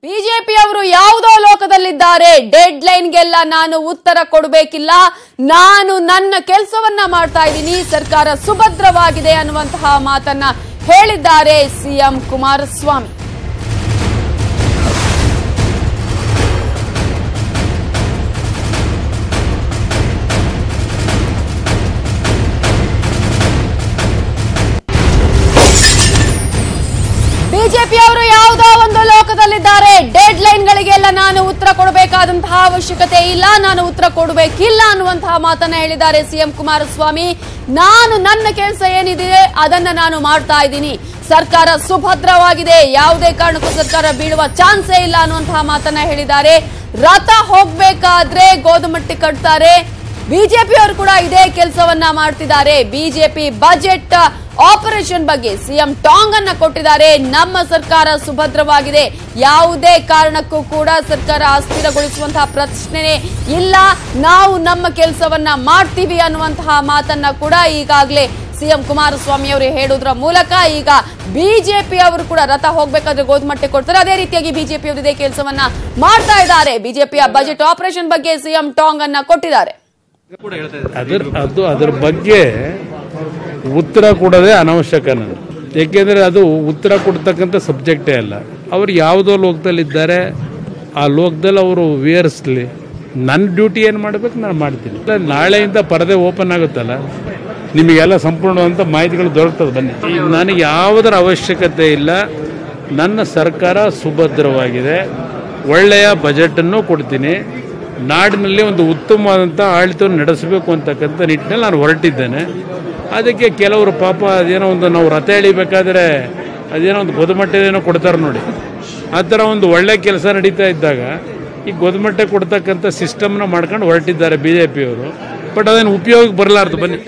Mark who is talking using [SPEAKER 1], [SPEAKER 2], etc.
[SPEAKER 1] ಬಿಜೆಪಿಯವರು ಯಾವುದೋ ಲೋಕದಲ್ಲಿದ್ದಾರೆ. ಡೆಡ್ ಲೈನ್ಗೆಲ್ಲ ನಾನು ಉತ್ತರ ಕೊಡಬೇಕಿಲ್ಲ, ನಾನು ನನ್ನ ಕೆಲಸವನ್ನ ಮಾಡ್ತಾ ಇದ್ದೀನಿ, ಸರ್ಕಾರ ಸುಭದ್ರವಾಗಿದೆ ಅನ್ನುವಂತಹ ಮಾತನ್ನ ಹೇಳಿದ್ದಾರೆ ಸಿಎಂ ಕುಮಾರಸ್ವಾಮಿ. ಬಿಜೆಪಿಯವರು ಯಾವುದೋ ಒಂದು ಲೋಕದಲ್ಲಿದ್ದಾರೆ. ಡೆಡ್ ಲೈನ್ಗಳಿಗೆಲ್ಲ ನಾನು ಉತ್ತರ ಕೊಡಬೇಕಾದಂತಹ ಅವಶ್ಯಕತೆ ಇಲ್ಲ, ನಾನು ಉತ್ತರ ಕೊಡಬೇಕಿಲ್ಲ ಅನ್ನುವಂತಹ ಮಾತನ್ನ ಹೇಳಿದ್ದಾರೆ ಸಿಎಂ ಕುಮಾರಸ್ವಾಮಿ. ನಾನು ನನ್ನ ಕೆಲಸ ಏನಿದೆ ಅದನ್ನ ನಾನು ಮಾಡ್ತಾ ಇದ್ದೀನಿ, ಸರ್ಕಾರ ಸುಭದ್ರವಾಗಿದೆ, ಯಾವುದೇ ಕಾರಣಕ್ಕೂ ಸರ್ಕಾರ ಬೀಳುವ ಚಾನ್ಸೇ ಇಲ್ಲ ಅನ್ನುವಂತಹ ಮಾತನ್ನ ಹೇಳಿದ್ದಾರೆ. ರಥ ಹೋಗ್ಬೇಕಾದ್ರೆ ಗೋದುಮಟ್ಟಿ ಕಟ್ತಾರೆ. ಬಿಜೆಪಿಯವರು ಕೂಡ ಇದೇ ಕೆಲಸವನ್ನ ಮಾಡ್ತಿದ್ದಾರೆ. ಬಿಜೆಪಿ ಬಜೆಟ್ ಆಪರೇಷನ್ ಬಗ್ಗೆ ಸಿಎಂ ಟಾಂಗ್ ಅನ್ನ ಕೊಟ್ಟಿದ್ದಾರೆ. ನಮ್ಮ ಸರ್ಕಾರ ಸುಭದ್ರವಾಗಿದೆ, ಯಾವುದೇ ಕಾರಣಕ್ಕೂ ಕೂಡ ಸರ್ಕಾರ ಅಸ್ಥಿರಗೊಳಿಸುವಂತಹ ಪ್ರಶ್ನೆನೇ ಇಲ್ಲ, ನಾವು ನಮ್ಮ ಕೆಲಸವನ್ನ ಮಾಡ್ತೀವಿ ಅನ್ನುವಂತಹ ಮಾತನ್ನ ಕೂಡ ಈಗಾಗಲೇ ಸಿಎಂ ಕುಮಾರಸ್ವಾಮಿ ಅವರು ಹೇಳುವುದರ ಮೂಲಕ ಈಗ ಬಿಜೆಪಿ ಅವರು ಕೂಡ ರಥ ಹೋಗ್ಬೇಕಾದ್ರೆ ಗೋದುಮಟ್ಟೆ ಕೊಡ್ತಾರೆ. ಅದೇ ರೀತಿಯಾಗಿ ಬಿಜೆಪಿ ಅವರು ಇದೇ ಕೆಲಸವನ್ನ ಮಾಡ್ತಾ ಇದ್ದಾರೆ. ಬಿಜೆಪಿಯ ಬಜೆಟ್ ಆಪರೇಷನ್ ಬಗ್ಗೆ ಸಿಎಂ ಟಾಂಗ್ ಅನ್ನ ಕೊಟ್ಟಿದ್ದಾರೆ.
[SPEAKER 2] ಅದರ ಬಗ್ಗೆ ಉತ್ತರ ಕೊಡೋದೇ ಅನವಶ್ಯಕ. ನಾನು ಏಕೆಂದರೆ ಅದು ಉತ್ತರ ಕೊಡ್ತಕ್ಕಂಥ ಸಬ್ಜೆಕ್ಟೇ ಅಲ್ಲ. ಅವರು ಯಾವುದೋ ಲೋಕದಲ್ಲಿದ್ದಾರೆ, ಆ ಲೋಕದಲ್ಲಿ ಅವರು ವಿವರಿಸಲಿ. ನನ್ನ ಡ್ಯೂಟಿ ಏನು ಮಾಡಬೇಕು ನಾನು ಮಾಡ್ತೀನಿ. ನಾಳೆಯಿಂದ ಪರದೆ ಓಪನ್ ಆಗುತ್ತಲ್ಲ, ನಿಮಗೆಲ್ಲ ಸಂಪೂರ್ಣವಾದಂಥ ಮಾಹಿತಿಗಳು ದೊರಕ್ತದೆ. ಬನ್ನಿ, ನನಗೆ ಯಾವುದರ ಅವಶ್ಯಕತೆ ಇಲ್ಲ. ನನ್ನ ಸರ್ಕಾರ ಸುಭದ್ರವಾಗಿದೆ, ಒಳ್ಳೆಯ ಬಜೆಟನ್ನು ಕೊಡ್ತೀನಿ, ನಾಡಿನಲ್ಲಿ ಒಂದು ಉತ್ತಮವಾದಂಥ ಆಡಳಿತವನ್ನು ನಡೆಸಬೇಕು ಅಂತಕ್ಕಂಥ ನಿಟ್ಟಿನಲ್ಲಿ ನಾನು ಹೊರಟಿದ್ದೇನೆ. ಅದಕ್ಕೆ ಕೆಲವರು ಪಾಪ ಅದೇನೋ ಒಂದು ನಾವು ರಥ ಎಳಿಬೇಕಾದ್ರೆ ಅದೇನೋ ಒಂದು ಗೋದುಮಟ್ಟೆದೇನೋ ಕೊಡ್ತಾರೆ ನೋಡಿ, ಆ ಥರ ಒಂದು ಒಳ್ಳೆ ಕೆಲಸ ನಡೀತಾ ಇದ್ದಾಗ ಈ ಗೋದುಮಟ್ಟೆ ಕೊಡ್ತಕ್ಕಂಥ ಸಿಸ್ಟಮ್ನ ಮಾಡ್ಕೊಂಡು ಹೊರಟಿದ್ದಾರೆ ಬಿಜೆಪಿಯವರು. ಬಟ್ ಅದೇನು ಉಪಯೋಗಕ್ಕೆ ಬರಲಾರ್ದು. ಬನ್ನಿ.